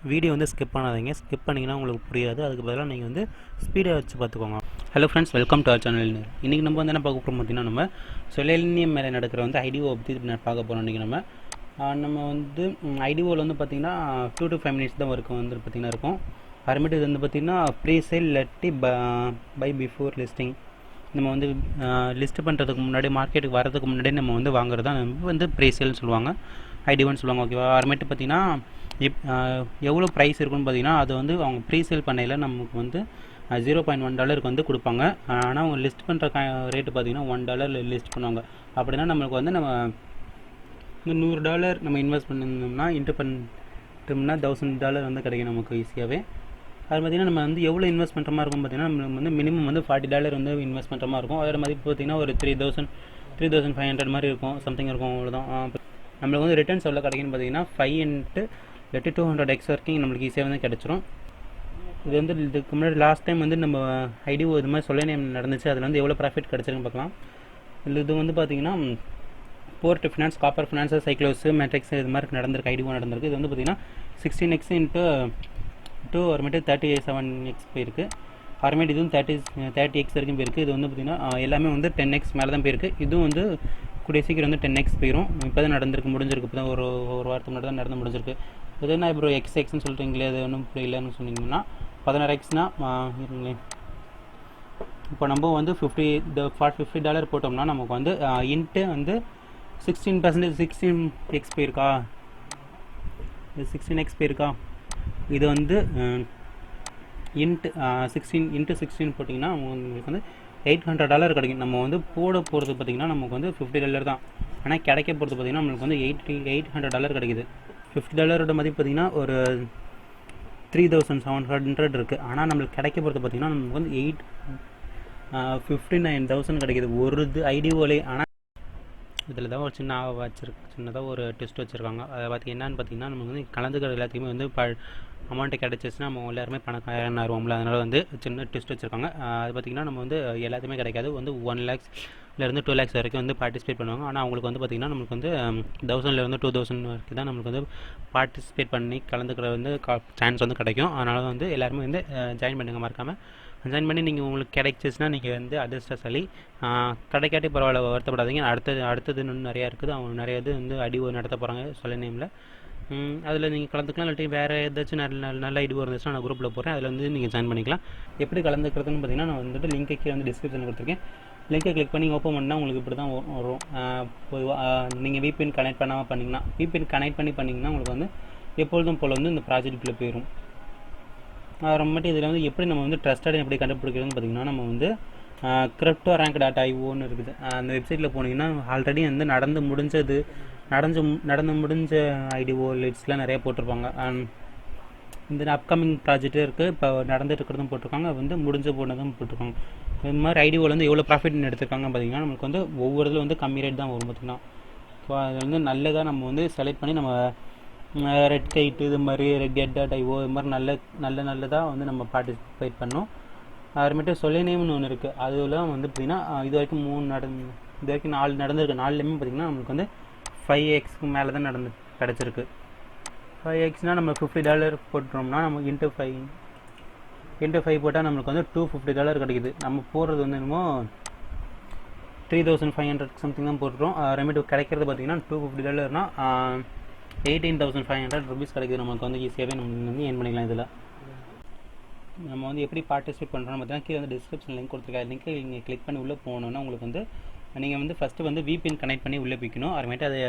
Video வந்து skip பண்ணாதீங்க. Skip பண்ணிங்கன்னா உங்களுக்கு புரியாது. அதுக்கு பதிலாக நீங்கள் வந்து ஸ்பீடை வச்சு பார்த்துக்கோங்க. Hello friends, welcome to our channel. இன்றைக்கி நம்ம வந்து என்ன பார்க்க போகிறோம் பார்த்தீங்கன்னா, நம்ம செலேனியம் மேலே நடக்கிற வந்து ஐடிஓ பற்றி பார்க்க போகிறோம். இன்றைக்கி நம்ம வந்து ஐடிஓவில் வந்து பார்த்திங்கன்னா 2 to 5 minutes தான் ஒர்க் வந்து பார்த்திங்கன்னா இருக்கும். அப்புறமேட்டு இது வந்து பார்த்திங்கன்னா ப்ரீ சேல் இல்லாட்டி பை பிஃபோர் லிஸ்டிங். நம்ம வந்து லிஸ்ட் பண்ணுறதுக்கு முன்னாடி, மார்க்கெட்டுக்கு வரதுக்கு முன்னாடி நம்ம வந்து வாங்குறது தான் நம்ம வந்து ப்ரீ சேல்னு சொல்லுவாங்க, ஐடிஓன்னு சொல்லுவாங்க. ஓகேவா? அப்புறமேட்டு பார்த்திங்கன்னா எவ்வளோ ப்ரைஸ் இருக்குன்னு பார்த்தீங்கன்னா, அது வந்து அவங்க ப்ரீ சேல் பண்ணையில் நமக்கு வந்து $0.1 வந்து கொடுப்பாங்க. ஆனால் அவங்க லிஸ்ட் பண்ணுற ரேட்டு பார்த்திங்கன்னா $1 லிஸ்ட் பண்ணுவாங்க. அப்படின்னா நம்மளுக்கு வந்து நம்ம $100 நம்ம இன்வெஸ்ட் பண்ணியிருந்தோம்னா இன்ட்டு பண்ணிட்டோம்னா $1000 வந்து கிடைக்கும் நமக்கு ஈஸியாகவே. அது பார்த்திங்கன்னா நம்ம வந்து எவ்வளோ இன்வெஸ்ட் பண்ணுற மாதிரி இருக்கும் பார்த்தீங்கன்னா, நம்ம வந்து மினிமம் வந்து $40 வந்து இன்வெஸ்ட் பண்ணுற மாதிரி இருக்கும். அதோட மதிப்பு பார்த்திங்கன்னா ஒரு 3500 மாதிரி இருக்கும், சம்திங் இருக்கும். அவ்வளோதான். நம்மளுக்கு வந்து ரிட்டர்ன்ஸ் எவ்வளோ கிடைக்குன்னு பார்த்தீங்கன்னா 5 இல்லாட்டி 200x வரைக்கும் நம்மளுக்கு ஈஸியாக வந்து கிடச்சிரும். இது வந்து இதுக்கு முன்னாடி லாஸ்ட் டைம் வந்து நம்ம ஐடிஓ இது மாதிரி செலேனியம் நடந்துச்சு. அதில் வந்து எவ்வளோ ப்ராஃபிட் கிடச்சிருக்குன்னு பார்க்கலாம். இது வந்து பார்த்திங்கன்னா போர்ட் ஃபினான்ஸ், காப்பர் ஃபினான்ஸ், சைக்ளோஸ், மேட்ரிக்ஸ் இது மாதிரி நடந்திருக்கு, ஐடிஓ நடந்திருக்கு. இது வந்து பார்த்திங்கன்னா 16x இன்ட்டு 2 அப்புறமேட்டு 37x போயிருக்கு. அப்புறமேட்டு இதுவும் 30x வரைக்கும் போயிருக்கு. இது வந்து பார்த்திங்கன்னா எல்லாமே வந்து 10x மேலே தான் போயிருக்கு. இதுவும் வந்து கூடிய சீக்கிரம் வந்து 10x போயிடும். இப்போ தான் முடிஞ்சிருக்கு. இப்போ தான் ஒரு வாரத்துக்கு முன்னாடி தான் நடந்து முடிஞ்சிருக்கு. இது என்ன இப்போ எக்ஸ்ன்னு சொல்லிட்டீங்களே, அது ஒன்றும் புரியலன்னு சொன்னீங்கன்னா 16xனா இருங்களேன். இப்போ நம்ம வந்து $50 போட்டோம்னா நமக்கு வந்து இன்ட்டு வந்து 16% 16x போயிருக்கா, 16x போயிருக்கா. இது வந்து இன்ட்டு 16 போட்டிங்கன்னா உங்களுக்கு வந்து $800 கிடைக்கும். நம்ம வந்து போட போகிறது பார்த்திங்கன்னா நமக்கு வந்து $50 தான். ஆனால் கிடைக்க போகிறது பார்த்திங்கன்னா நம்மளுக்கு வந்து $800 கிடைக்குது. $50 மதிப்பு பார்த்திங்கன்னா ஒரு 3700 இருக்குது. ஆனால் நம்மளுக்கு கிடைக்க போகிறது பார்த்திங்கன்னா நமக்கு வந்து 59,000 கிடைக்கிது ஒரு இது ஐடிஓலே. ஆனால் இதில் தான் ஒரு சின்னதாக ஒரு டெஸ்ட் வச்சுருக்காங்க. அதை என்னன்னு பார்த்தீங்கன்னா, நமக்கு வந்து கலந்துக்கிற எல்லாத்தையுமே வந்து அமௌண்ட்டு கிடச்சிச்சுன்னா நம்ம எல்லாருமே பணக்காரன் ஆயிடுவோம்ல. அதனால் வந்து சின்ன டெஸ்ட் வச்சுருக்காங்க. அது பார்த்திங்கன்னா நம்ம வந்து எல்லாத்தையுமே கிடைக்காது. வந்து 1 lakhsலேருந்து 2 lakhs வரைக்கும் வந்து பார்ட்டிசிபேட் பண்ணுவாங்க. ஆனால் அவங்களுக்கு வந்து பார்த்திங்கன்னா நம்மளுக்கு வந்து 1000லேருந்து 2000 வரைக்கும் தான் நம்மளுக்கு வந்து பார்ட்டிசிபேட் பண்ணி கலந்துக்கிற வந்து சான்ஸ் வந்து கிடைக்கும். அதனால் வந்து எல்லாருமே வந்து ஜாயின் பண்ணுங்கள், மறக்காமல் ஜாயின் பண்ணி நீங்கள் உங்களுக்கு கிடைச்சிச்சுன்னா நீங்கள் வந்து அதிர்ஷ்டசாலி. கிடைக்காட்டி பரவாயில்ல, வருத்தப்படாதீங்க. அடுத்தது இன்னும் நிறையா இருக்குது. அவங்க நிறைய இது வந்து ஐடிஓ நடத்த போகிறாங்க செலேனியமில். அதில் நீங்கள் கலந்துக்கலாம். இல்லாட்டி வேறு ஏதாச்சும் நல்ல ஐடிஓ இருந்துச்சுன்னா நான் குரூப்பில் போகிறேன், அதில் வந்து நீங்கள் ஜாயின் பண்ணிக்கலாம். எப்படி கலந்துக்கிறதுன்னு பார்த்தீங்கன்னா, நான் வந்துட்டு லிங்க்கு வந்து டிஸ்கிரிப்ஷன் கொடுத்துருக்கேன். லிங்கை கிளிக் பண்ணி ஓப்பன் பண்ணால் உங்களுக்கு இப்படி தான் வரும். நீங்கள் VPN கனெக்ட் பண்ணாமல் பண்ணிங்கன்னா, VPN கனெக்ட் பண்ணிங்கன்னா உங்களுக்கு வந்து எப்பொழுதும் போல் வந்து இந்த ப்ராஜெக்ட்டுக்குள்ளே போயிடும். அப்புறமேட்டு இதில் வந்து எப்படி நம்ம வந்து ட்ரஸ்டட் எப்படி கண்டுபிடிக்கிறதுன்னு பார்த்திங்கன்னா, நம்ம வந்து cryptorank.ioன்னு இருக்குது. அந்த வெப்சைட்டில் போனீங்கன்னா ஆல்ரெடி வந்து நடந்து முடிஞ்ச ஐடிஓ லிஸ்ட்லாம் நிறைய போட்டிருப்பாங்க. இந்த அப்கமிங் ப்ராஜெக்டும் இருக்குது, இப்போ நடந்துட்டு இருக்கிறதும் போட்டிருக்காங்க, வந்து போனதும் போட்டிருக்காங்க. இது மாதிரி ஐடிஓவில் வந்து எவ்வளோ ப்ராஃபிட் எடுத்திருக்காங்க பார்த்திங்கன்னா, நமக்கு வந்து ஒவ்வொரு இதில் வந்து கம்மி ரேட் தான் வரும் பார்த்திங்கன்னா. ஸோ அதில் வந்து நல்லதாக நம்ம வந்து செலக்ட் பண்ணி நம்ம ரெட் கைட்டு இது மாதிரி Get.io இது மாதிரி நல்லதாக வந்து நம்ம பார்ட்டிசிபேட் பண்ணோம். அப்புறமேட்டு செலேனியம்னு ஒன்று இருக்குது. அதெல்லாம் வந்து பார்த்திங்கன்னா இது வரைக்கும் 4 நடந்திருக்கு. 4லேயுமே பார்த்திங்கன்னா நம்மளுக்கு வந்து 5x மேலே தான் கிடச்சிருக்கு. 5xனால் நம்ம $50 போட்டுறோம்னா நம்ம இன்ட்டு 5 போட்டால் நம்மளுக்கு வந்து $250 கிடைக்குது. நம்ம போடுறது வந்து என்னமோ 3500 சம்திங் தான் போட்டுறோம். அப்புறமேட்டு கிடைக்கிறது பார்த்திங்கன்னா $250னா 18,500 rupees கிடைக்குது. நமக்கு வந்து ஈஸியாகவே நம்ம வந்து ஏர்ன் பண்ணிக்கலாம். இதில் நம்ம வந்து எப்படி பார்ட்டிசிபேட் பண்ணுறோம்னு பார்த்தீங்கன்னா, கீழே வந்து டிஸ்கிரிப்ஷன் லிங்க் கொடுத்துருக்கேன். லிங்க்கை நீங்கள் கிளிக் பண்ணி உள்ளே போகணுன்னா உங்களுக்கு வந்து நீங்கள் வந்து ஃபஸ்ட்டு வந்து VPN கனெக்ட் பண்ணி உள்ளே போய்க்கணும். அப்புறமேட்டு அதை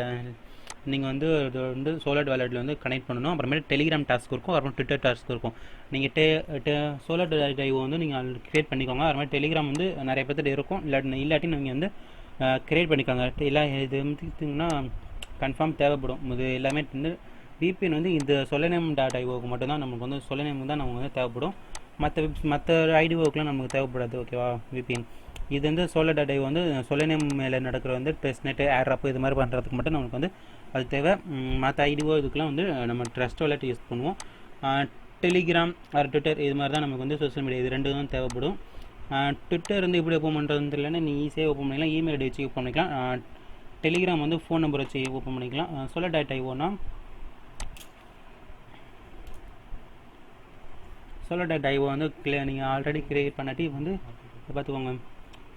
நீங்கள் வந்து இது வந்து சோலட் வாலெட்டில் வந்து கனெக்ட் பண்ணணும். அப்புறமேட்டு டெலிகிராம் டாஸ்க் இருக்கும், அப்புறம் ட்விட்டர் டாஸ்க் இருக்கும். நீங்கள் சோலட் ஐஓ வந்து நீங்கள் கிரியேட் பண்ணிக்கோங்க. அப்புறமேட்டு டெலிகிராம் வந்து நிறைய பேர்த்துட்டு இருக்கும். இல்லாட்டி நீங்கள் வந்து கிரியேட் பண்ணிக்கோங்க. இது வந்துட்டிங்கன்னா கன்ஃபார்ம் தேவைப்படும். இது எல்லாமே வந்து VPN வந்து இந்த Selenium.ioக்கு மட்டும்தான் நமக்கு வந்து Selenium தான் நமக்கு வந்து தேவைப்படும். மற்ற ஐடிஓக்கெலாம் நமக்கு தேவைப்படாது. ஓகேவா? VPN இது வந்து Solid.io வந்து Selenium மேலே நடக்கிற வந்து டெஸ்ட்நெட், ஏர்ஆப் இது மாதிரி பண்ணுறதுக்கு மட்டும் நமக்கு வந்து அது தேவை. மற்ற ஐடிஓ இதுக்கெலாம் வந்து நம்ம ட்ரஸ்ட் வாலெட் யூஸ் பண்ணுவோம். டெலிகிராம் ஆர் ட்விட்டர் இது மாதிரி தான் நமக்கு வந்து சோஷியல் மீடியா இது 2 தான் தேவைப்படும். ட்விட்டர் வந்து எப்படி ஓப்பன் பண்ணுறதுன்னு தெரியலன்னா நீங்கள் ஈஸியாக ஓப்பன் பண்ணிக்கலாம். இமெயில் ஐடி வச்சு ஓப்பன் பண்ணிக்கலாம். டெலிகிராம் வந்து ஃபோன் நம்பர் வச்சு ஓப்பன் பண்ணிக்கலாம். Solid.ioனா சோலோ டைவ் வந்து நீங்கள் ஆல்ரெடி கிரியேட் பண்ணாட்டி வந்து பார்த்துக்கோங்க.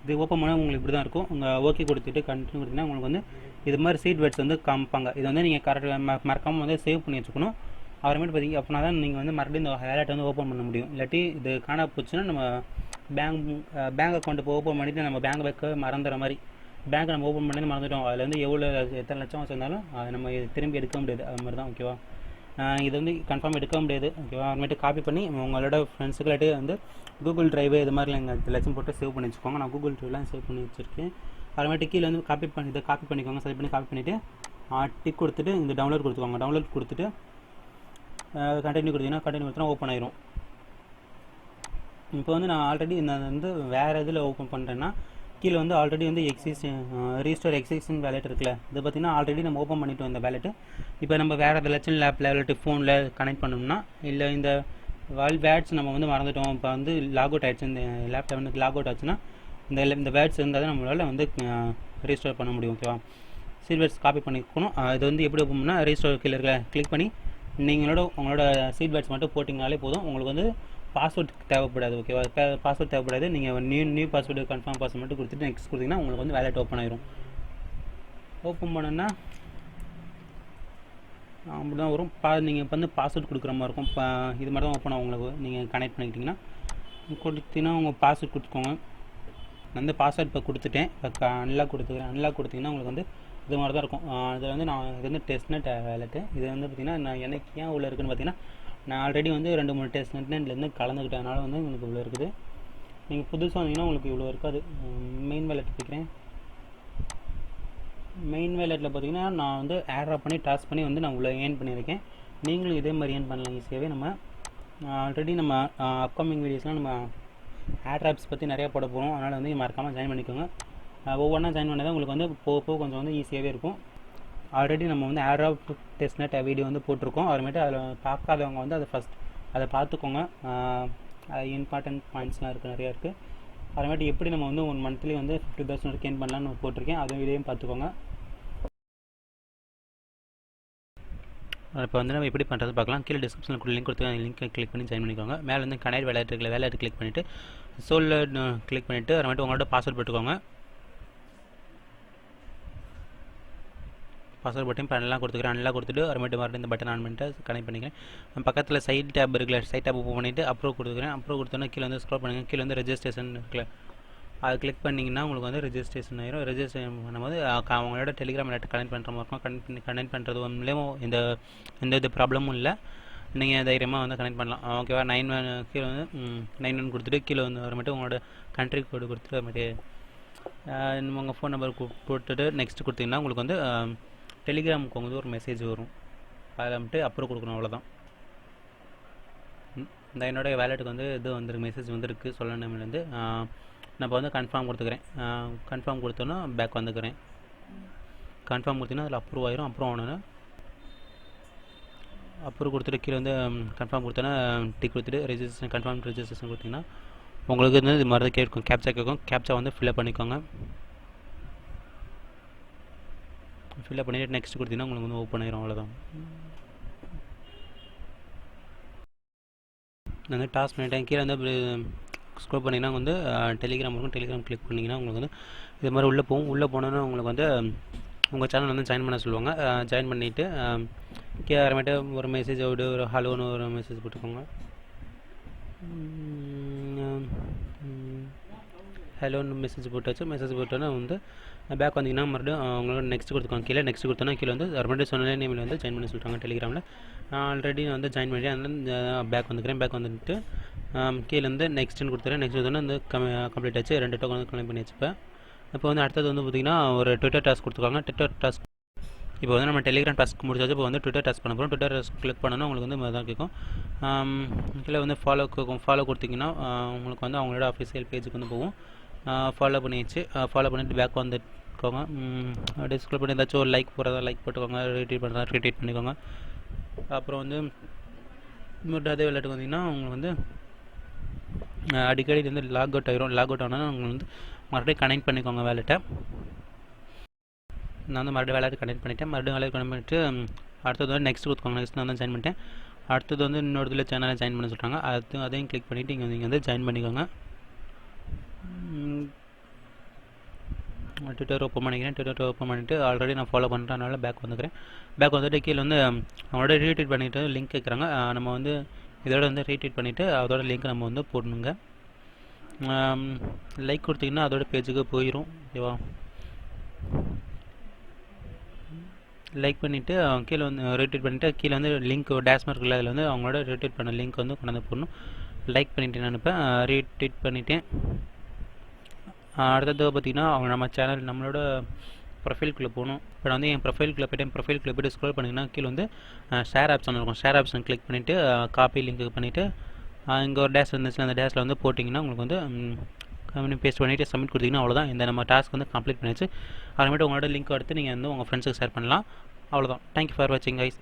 இது ஓப்பன் பண்ணால் உங்களுக்கு இப்படி தான் இருக்கும். உங்கள் ஓகே கொடுத்துட்டு கண்டினியூ கொடுத்தீங்கன்னா உங்களுக்கு வந்து இது மாதிரி சீட் வேர்ட்ஸ் வந்து காமிப்பாங்க. இது வந்து நீங்கள் கரெக்டாக மறக்காமல் வந்து சேவ் பண்ணி வச்சுக்கணும். அப்புறமேட்டு பார்த்தீங்க அப்படின்னா தான் நீங்கள் வந்து மறுபடியும் இந்த வேலெட்டை வந்து ஓப்பன் பண்ண முடியும். இல்லாட்டி இது காணா போச்சுன்னா நம்ம பேங்க் அக்கௌண்ட் இப்போ ஓப்பன் பண்ணிவிட்டு நம்ம பேங்க் வைக்க மறந்துற மாதிரி, பேங்க் நம்ம ஓப்பன் பண்ணி மறந்துட்டோம், அதில் வந்து எத்தனை லட்சம் வச்சிருந்தாலும் அதை நம்ம திரும்பி எடுக்க முடியாது. அது மாதிரி தான். ஓகேவா? இது வந்து கன்ஃபார்ம் எடுக்க முடியாது. ஓகேவா? அப்புறமேட்டு காப்பி பண்ணி உங்களோட ஃப்ரெண்ட்ஸுக்கிட்டே வந்து கூகுள் ட்ரைவ் இது மாதிரி எங்கள் லட்சம் போட்டு சேவ் பண்ணி வச்சுக்கோங்க. நான் கூகுள் ட்ரைவ்லாம் சேவ் பண்ணி வச்சுருக்கேன். அப்புறமேட்டு கீழே வந்து காப்பி பண்ணிக்கோங்க. செலக்ட் பண்ணி காப்பி பண்ணிவிட்டு டிக் கொடுத்துட்டு இந்த டவுன்லோட் கொடுத்துக்கோங்க. டவுன்லோட் கொடுத்துட்டு கண்டினியூ கொடுத்தீங்கன்னா ஓப்பன் ஆயிரும். இப்போ வந்து நான் ஆல்ரெடி நான் வந்து வேறு இதில் ஓப்பன் பண்ணுறேன்னா கீழே வந்து ஆல்ரெடி வந்து ரீஸ்டோர் எக்ஸிஸ்டிங் வேலெட் இருக்குல்ல, இது பார்த்திங்கன்னா ஆல்ரெடி நம்ம ஓப்பன் பண்ணிவிட்டு வந்த வேலெட்டு. இப்போ நம்ம வேறு ஏதாச்சும் வேலெட்டு ஃபோனில் கனெக்ட் பண்ணோம்னா, இல்லை இந்த வேர்ட்ஸ் நம்ம வந்து மறந்துட்டோம், இப்போ வந்து லாக் அவுட் ஆகிடுச்சு, இந்த லேப்டாப் வந்து லாக் அவுட் ஆச்சுன்னா இந்த வேர்ட்ஸ் இருந்தால் தான் நம்மளால் வந்து ரீஸ்டோர் பண்ண முடியும். ஓகேவா? சீட் வேர்ட்ஸ் காப்பி பண்ணிக்கணும். இது வந்து எப்படி ஓப்பன் பண்ணால் ரீஸ்டோர் கீழே இருக்க கிளிக் பண்ணி உங்களோட சீட் வேர்ட்ஸ் மட்டும் போட்டிங்கனாலே போதும். உங்களுக்கு வந்து பாஸ்வேர்ட் தேவைப்படாது. ஓகேவா? பாஸ்வேர்ட் தேவைப்படாது. நீங்கள் நியூ பாஸ்வேர்டு கன்ஃபார்ம் பாஸ்வேர்ட் மட்டும் கொடுத்துட்டு நெக்ஸ்ட் கொடுத்தீங்கன்னா உங்களுக்கு வந்து வேலெட் ஓப்பன் ஆயிரும். ஓப்பன் பண்ணோன்னா அப்படி தான் வரும். நீங்கள் இப்போ வந்து பாஸ்வேர்ட் கொடுக்குற மாதிரி இருக்கும். இது மாதிரி தான் ஓப்பன் ஆகும். உங்களுக்கு நீங்கள் கனெக்ட் பண்ணிக்கிட்டிங்கன்னா உங்கள் பாஸ்வேர்ட் கொடுத்துக்கோங்க. நான் வந்து பாஸ்வேர்ட் இப்போ கொடுத்துட்டேன். இப்போ அன்லாக் கொடுத்தீங்கன்னா உங்களுக்கு வந்து இது மாதிரி தான் இருக்கும். இது வந்து இது வந்து டெஸ்ட்நெட் வேலெட்டு. இது வந்து பார்த்திங்கன்னா நான் எனக்கு ஏன் உள்ள இருக்குதுன்னு பார்த்தீங்கன்னா, நான் ஆல்ரெடி வந்து 2-3 டெஸ்ட்நெட்லேருந்து கலந்துக்கிட்டதுனால வந்து உங்களுக்கு இவ்வளோ இருக்குது. நீங்கள் புதுசாக வந்தீங்கன்னா உங்களுக்கு இவ்வளோ இருக்காது. மெயின் வேலெட் வைக்கிறேன். மெயின் வேலெட்டில் பார்த்தீங்கன்னா நான் வந்து ஆட்ராப் பண்ணி டாஸ் பண்ணி வந்து நான் இவ்வளோ ஏர்ன் பண்ணியிருக்கேன். நீங்களும் இதே மாதிரி ஏர்ன் பண்ணலாம் ஈஸியாகவே. நம்ம ஆல்ரெடி நம்ம அப்கமிங் வீடியோஸ்லாம் நம்ம ஆட்ராப்ஸ் பற்றி நிறையா போட போகிறோம். அதனால் வந்து மறக்காமல் ஜாயின் பண்ணிக்கோங்க. ஒவ்வொன்றா ஜாயின் பண்ணால் தான் உங்களுக்கு வந்து போக கொஞ்சம் வந்து ஈஸியாகவே இருக்கும். ஆல்ரெடி நம்ம வந்து ஆட்ராப் டெஸ்ட்நெட் வீடியோ வந்து போட்டிருக்கோம். அதுமேட்டு அதில் பார்க்காதவங்க வந்து அதை பார்த்துக்கோங்க. இம்பார்ட்டன்ட் பாயிண்ட்ஸ்லாம் இருக்குது, நிறையா இருக்குது. அதுமேட்டு எப்படி நம்ம வந்து 1 மந்த்லி வந்து 50,000 வரைக்கும் ஏர்ன் பண்ணலான்னு போட்டிருக்கேன். அதுவும் இதையும் பார்த்துக்கோங்க. இப்போ வந்து நம்ம எப்படி பண்ணுறது பார்க்கலாம். கீழே டிஸ்கிரிப்ஷனில் லிங்க் கொடுத்து அந்த லிங்க்கை கிளிக் பண்ணி ஜாயின் பண்ணிக்கோங்க. மேலே வந்து கனெக்ட் வேலெட் கிளிக் பண்ணிவிட்டு சோலில் கிளிக் பண்ணிவிட்டு அதுமேட்டு உங்களோட பாஸ்வேர்ட் போட்டுக்கோங்க. பாஸ்வேர்ட் பட்டன் இப்போ அன்லாக் கொடுத்துட்டு அப்புறமேட்டு மறுபடியும் இந்த பட்டன் ஆன் பண்ணிட்டு கனெக்ட் பண்ணிக்கிறேன். பக்கத்தில் சைட் டேப் இருக்குல்ல, சைட் டேப் ஓப்பன் பண்ணிவிட்டு அப்ரூவ் கொடுத்துக்கிறேன். அப்ரூவ் கொடுத்தோன்னா கீழே வந்து ஸ்க்ரோல் பண்ணுங்கள். கீழே வந்து ரெஜிஸ்ட்ரேஷன் இருக்குல்ல, அது கிளிக் பண்ணிங்கன்னா உங்களுக்கு வந்து ரெஜிஸ்ட்ரேஷன் ஆயிரும். ரெஜிஸ்ட்ரேஷன் பண்ணும்போது அவங்களோட டெலிகிராம் நெட் கனெக்ட் பண்ணுற மாதிரி இருக்கும். கனெக்ட் பண்ணுறது ஒன்றுலேயும் எந்த இது ப்ராப்ளமும் இல்லை. நீங்கள் தைரியமாக வந்து கனெக்ட் பண்ணலாம். ஓகேவா? 9 கீழே வந்து 9 கொடுத்துட்டு கீழே வந்து அப்புறமேட்டு உங்களோட கண்ட்ரி கோடு கொடுத்துட்டு அப்புறமேட்டு உங்கள் ஃபோன் நம்பர் போட்டுட்டு நெக்ஸ்ட் கொடுத்தீங்கன்னா உங்களுக்கு வந்து டெலிகிராமுக்கு வந்து ஒரு மெசேஜ் வரும். அதில் வந்துட்டு அப்ரூவ் கொடுக்கணும். அவ்வளோதான். இந்த என்னோடய வேலெட்டுக்கு வந்து இது வந்துருக்கு, மெசேஜ் வந்துருக்கு சொல்லணும்லேருந்து. நான் இப்போ வந்து கன்ஃபார்ம் கொடுத்துக்கிறேன். கன்ஃபார்ம் கொடுத்தோன்னா பேக் வந்துக்கிறேன். கன்ஃபார்ம் கொடுத்தீங்கன்னா அதில் அப்ரூவ் ஆயிரும். அப்ரூவ் ஆனோன்னா அப்ரூவ் கொடுத்துட்டு கீழே வந்து கன்ஃபார்ம் கொடுத்தோன்னா டிக் கொடுத்துட்டு ரெஜிஸ்ட்ரேஷன் கன்ஃபார்ம் ரெஜிஸ்ட்ரேஷன் கொடுத்தீங்கன்னா உங்களுக்கு வந்து இது மாதிரி தான் கேட்கும். கேப்சா வந்து ஃபில்அப் பண்ணிக்கோங்க. ஃபில்அப் பண்ணிவிட்டு நெக்ஸ்ட் கொடுத்தீங்கன்னா உங்களுக்கு வந்து ஓப்பன் ஆயிரும். அவ்வளோதான். நான் வந்து டாஸ்க் பண்ணிட்டேன். கீழே வந்து ஸ்க்ரோல் பண்ணிங்கன்னா வந்து டெலிகிராம் இருக்கும். டெலிகிராம் கிளிக் பண்ணிங்கன்னா உங்களுக்கு வந்து இது மாதிரி உள்ளே போகும். உள்ளே போனோன்னா உங்களுக்கு வந்து உங்கள் சேனல் வந்து ஜாயின் பண்ண சொல்லுவாங்க. ஜாயின் பண்ணிவிட்டு கீழே ஆரம்பிட்டு ஒரு மெசேஜ் ஒரு ஹலோன்னு ஒரு மெசேஜ் போட்டுக்கோங்க. ஹலோன்னு மெசேஜ் போட்டோன்னா வந்து பேக் வந்தீங்கன்னா மறுபடியும் அவங்களோட நெக்ஸ்ட் கொடுத்துக்கோங்க. கீழே நெக்ஸ்ட் கொடுத்தோன்னா கீழே வந்து மறுபடியும் சொன்ன நேமில் வந்து ஜாயின் பண்ணி சொல்லிட்டாங்க டெலிகிராமில். நான் ஆல்ரெடி வந்து ஜாயின் பண்ணி அதனால் பேக் வந்துக்கிறேன். பேக் வந்துட்டு கீழே வந்து நெக்ஸ்ட்டுன்னு கொடுத்துறேன். நெக்ஸ்ட் வந்து வந்து கம்ப்ளீட் ஆச்சு. 2 டோக்கன் வந்து கம்ப்ளீட் பண்ணி வச்சுப்பேன். இப்போ வந்து அடுத்தது வந்து பார்த்திங்கன்னா ஒரு ட்விட்டர் டாஸ்க் கொடுத்துருக்காங்க. ட்விட்டர் டாஸ்க் இப்போ வந்து நம்ம டெலிகிராம் டாஸ்க் முடிச்சாச்சு. இப்போ வந்து ட்விட்டர் டாஸ்க் பண்ண போகிறோம். ட்விட்டர் டாஸ்க் கிளிக் பண்ணோன்னா உங்களுக்கு வந்து தான் கேட்கும். கீழே வந்து ஃபாலோ கொடுத்திங்கன்னா உங்களுக்கு வந்து அவங்களோட அஃபிஷியல் பேஜுக்கு வந்து போகும். ஃபாலோ பண்ணிடுச்சு. ஃபாலோ பண்ணிவிட்டு பேக் வந்துக்கோங்க. அப்படியே ஸ்க்ரோல் பண்ணி ஏதாச்சும் ஒரு லைக் போடுறதா லைக் போட்டுக்கோங்க. ரீட்வீட் பண்ணுறதா ரீட்வீட் பண்ணிக்கோங்க. அப்புறம் வந்து அதே விளையாட்டுக்கு வந்தீங்கன்னா உங்களுக்கு வந்து அடிக்கடி வந்து லாக் அவுட் ஆகிரும். லாக் அவுட் ஆனால் உங்களுக்கு வந்து மறுபடியும் கனெக்ட் பண்ணிக்கோங்க வேலெட்டை. நான் வந்து மறுபடியும் வேலெட் கனெக்ட் பண்ணிவிட்டேன். மறுபடியும் வேலெட் கனெக்ட் பண்ணிவிட்டு அடுத்தது வந்து நெக்ஸ்ட் கொடுத்துக்கோங்க. நெக்ஸ்ட் நான் வந்து ஜாயின் பண்ணிட்டேன். அடுத்தது வந்து இன்னொரு இதில் சேனலை ஜாயின் பண்ண சொல்கிறாங்க. அதையும் கிளிக் பண்ணிவிட்டு நீங்கள் வந்து ஜாயின் பண்ணிக்கோங்க. ட்விட்டர் ஓப்பன் பண்ணிக்கிறேன். ட்விட்டர் ஓப்பன் பண்ணிவிட்டு ஆல்ரெடி நான் ஃபாலோ பண்ணுறேன், அதனால் பேக் வந்துக்கிறேன். பேக் வந்துட்டு கீழே வந்து அவங்களோட ரீட்வீட் பண்ணிவிட்டு லிங்க் கேட்குறாங்க. நம்ம வந்து இதோட வந்து ரீட்வீட் பண்ணிவிட்டு அதோட லிங்க் நம்ம வந்து போடணுங்க. லைக் கொடுத்தீங்கன்னா அதோட பேஜுக்கு போயிடும். ஓகேவா? லைக் பண்ணிவிட்டு கீழே வந்து ரீட்வீட் பண்ணிவிட்டு கீழே வந்து லிங்க் டேஷ் மார்க் இல்லை, அதில் வந்து அவங்களோட ரீட்வீட் பண்ண லிங்க் வந்து கொண்டாந்து போடணும். லைக் பண்ணிவிட்டு நான் இப்போ ரீட்வீட் பண்ணிவிட்டேன். அடுத்தது பார்த்திங்கன்னா அவங்க நம்ம சேனல் நம்மளோட ப்ரொஃபைல்குள்ளே போகணும். இப்போ நான் வந்து என் ப்ரொஃபைல்குள்ளே போய்ட்டு ஸ்க்ரோல் பண்ணிங்கன்னா கீழே வந்து ஷேர் ஆப்ஷன் இருக்கும். ஷேர் ஆப்ஷன் கிளிக் பண்ணிவிட்டு காப்பி லிங்க் பண்ணிவிட்டு இங்கே ஒரு டேஷ் இருந்துச்சுன்னா அந்த டேஷில் வந்து போட்டிங்கன்னா உங்களுக்கு வந்து பேஸ்ட் பண்ணிவிட்டு சப்மிட் கொடுத்தீங்கன்னா அவ்வளோதான். இந்த நம்ம டாஸ்க் வந்து கம்ப்ளீட் பண்ணிடுச்சு. அப்புறமேட்டு உங்களோட லிங்க் எடுத்து நீங்கள் வந்து உங்கள் ஃப்ரெண்ட்ஸுக்கு ஷேர் பண்ணலாம். அவ்வளோதான். தேங்க்யூ ஃபார் வாட்சிங் கைஸ்.